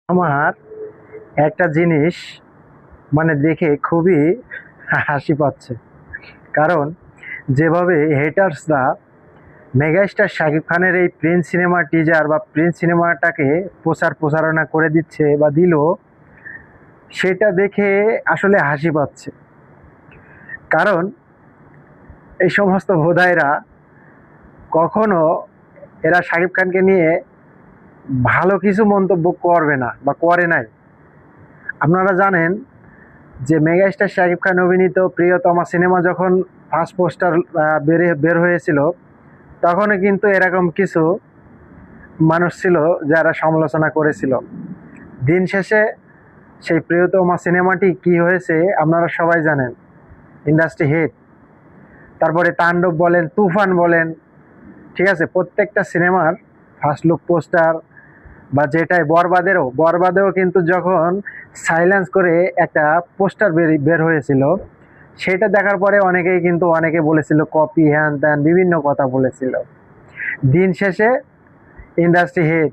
আমার একটা জিনিস মানে দেখে খুবই হাসি পাচ্ছে। কারণ যেভাবে হেটার্সরা মেগাস্টার শাকিব খানের এই প্রিন্স সিনেমার টিজার বা প্রিন্স সিনেমাটাকে প্রচারণা করে দিচ্ছে বা দিল, সেটা দেখে আসলে হাসি পাচ্ছে। কারণ এই সমস্ত ভোদাইরা কখনো এরা শাকিব খানকে নিয়ে ভালো কিছু মন্তব্য করবে না বা করে নাই। আপনারা জানেন যে মেগাস্টার শাকিব খান অভিনীত প্রিয়তমা সিনেমা যখন ফার্স্ট পোস্টার বের হয়েছিল, তখনও কিন্তু এরকম কিছু মানুষ ছিল যারা সমালোচনা করেছিল। দিন শেষে সেই প্রিয়তমা সিনেমাটি কি হয়েছে আপনারা সবাই জানেন, ইন্ডাস্ট্রি হিট। তারপরে তাণ্ডব বলেন, তুফান বলেন, ঠিক আছে, প্রত্যেকটা সিনেমার ফার্স্ট লুক পোস্টার বা যেটাই বরবাদেও কিন্তু যখন সাইলেন্স করে একটা পোস্টার বের হয়েছিল, সেটা দেখার পরে অনেকে বলেছিল কপি, হ্যান ত্যান বিভিন্ন কথা বলেছিল। দিন শেষে ইন্ডাস্ট্রি হিট,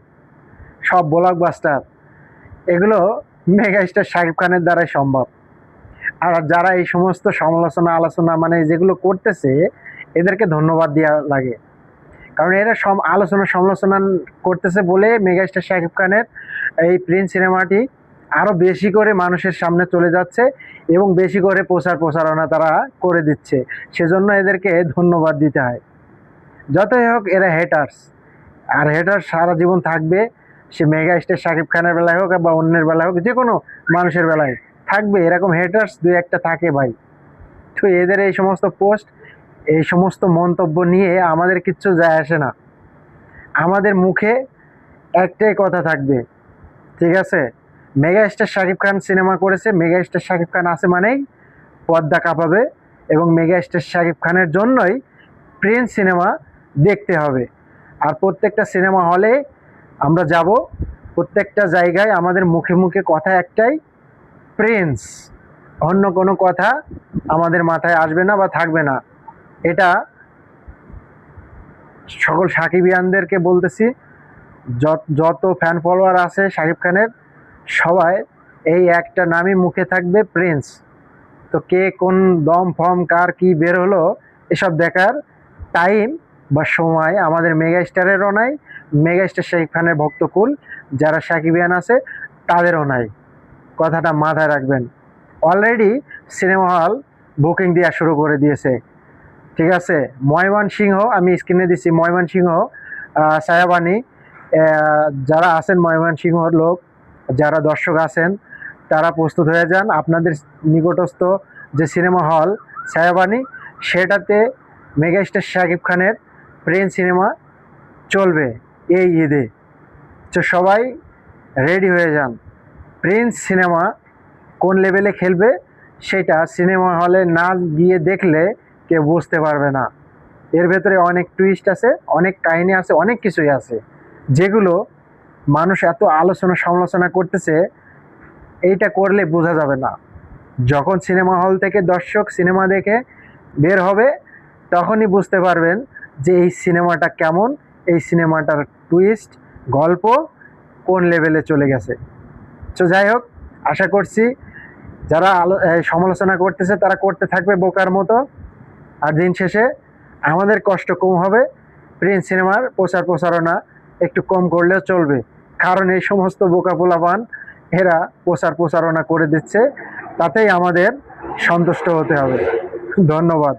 সব ব্লকবাস্টার, এগুলো মেগাস্টার শাকিব খানের দ্বারাই সম্ভব। আর যারা এই সমস্ত আলোচনা মানে যেগুলো করতেছে, এদেরকে ধন্যবাদ দেওয়া লাগে। কারণ এরা সমালোচনা করতেছে বলে মেগাস্টার শাকিব খানের এই প্রিন্স সিনেমাটি আরও বেশি করে মানুষের সামনে চলে যাচ্ছে এবং বেশি করে প্রচারণা তারা করে দিচ্ছে। সেজন্য এদেরকে ধন্যবাদ দিতে হয়। যতই হোক, এরা হেটার্স, আর হেটার্স সারা জীবন থাকবে। সে মেগাস্টার শাকিব খানের বেলায় হোক বা অন্যের বেলায় হোক, যে কোনো মানুষের বেলায় থাকবে, এরকম হেটার্স দুই একটা থাকে ভাই। তো এদের এই সমস্ত পোস্ট, এই সমস্ত মন্তব্য নিয়ে আমাদের কিচ্ছু যায় আসে না। আমাদের মুখে একটাই কথা থাকবে, ঠিক আছে, মেগাস্টার শাকিব খান সিনেমা করেছে, মেগাস্টার শাকিব খান আছে মানেই পর্দা কাঁপাবে, এবং মেগাস্টার শাকিব খানের জন্যই প্রিন্স সিনেমা দেখতে হবে। আর প্রত্যেকটা সিনেমা হলে আমরা যাব, প্রত্যেকটা জায়গায় আমাদের মুখে মুখে কথা একটাই, প্রিন্স। অন্য কোনো কথা আমাদের মাথায় আসবে না বা থাকবে না। এটা সকল সাকিবিয়ানদেরকে বলতেছি, যত ফ্যান ফলোয়ার আছে শাকিব খানের, সবাই এই একটা নামই মুখে থাকবে, প্রিন্স। তো কে কোন দম ফম কার কি বের হলো, এসব দেখার টাইম বা সময় আমাদের মেগাস্টারেরও নাই, মেগাস্টার শাকিব খানের ভক্তকুল যারা সাকিবিয়ান আছে তাদেরও নাই। কথাটা মাথায় রাখবেন। অলরেডি সিনেমা হল বুকিং দেওয়া শুরু করে দিয়েছে, ঠিক আছে। ময়মনসিংহ, আমি স্ক্রিনে দিচ্ছি, ময়মনসিংহ, ছায়াবাণী, যারা আছেন ময়মনসিংহর লোক, যারা দর্শক আছেন, তারা প্রস্তুত হয়ে যান। আপনাদের নিকটস্থ যে সিনেমা হল ছায়াবাণী, সেটাতে মেগাস্টার শাকিব খানের প্রিন্স সিনেমা চলবে এই ঈদে। তো সবাই রেডি হয়ে যান। প্রিন্স সিনেমা কোন লেভেলে খেলবে সেটা সিনেমা হলে না গিয়ে দেখলে কেউ বুঝতে পারবে না। এর ভেতরে অনেক টুইস্ট আছে, অনেক কাহিনী আছে, অনেক কিছুই আছে, যেগুলো মানুষ এত সমালোচনা করতেছে, এইটা করলে বোঝা যাবে না। যখন সিনেমা হল থেকে দর্শক সিনেমা দেখে বের হবে, তখনই বুঝতে পারবেন যে এই সিনেমাটা কেমন, এই সিনেমাটার টুইস্ট, গল্প কোন লেভেলে চলে গেছে। তো যাই হোক, আশা করছি যারা সমালোচনা করতেছে তারা করতে থাকবে বোকার মতো। আর দিন শেষে আমাদের কষ্ট কম হবে, প্রিন্স সিনেমার প্রচারণা একটু কম করলেও চলবে। কারণ এই সমস্ত বোকা পোলাপান এরা প্রচারণা করে দিচ্ছে, তাতেই আমাদের সন্তুষ্ট হতে হবে। ধন্যবাদ।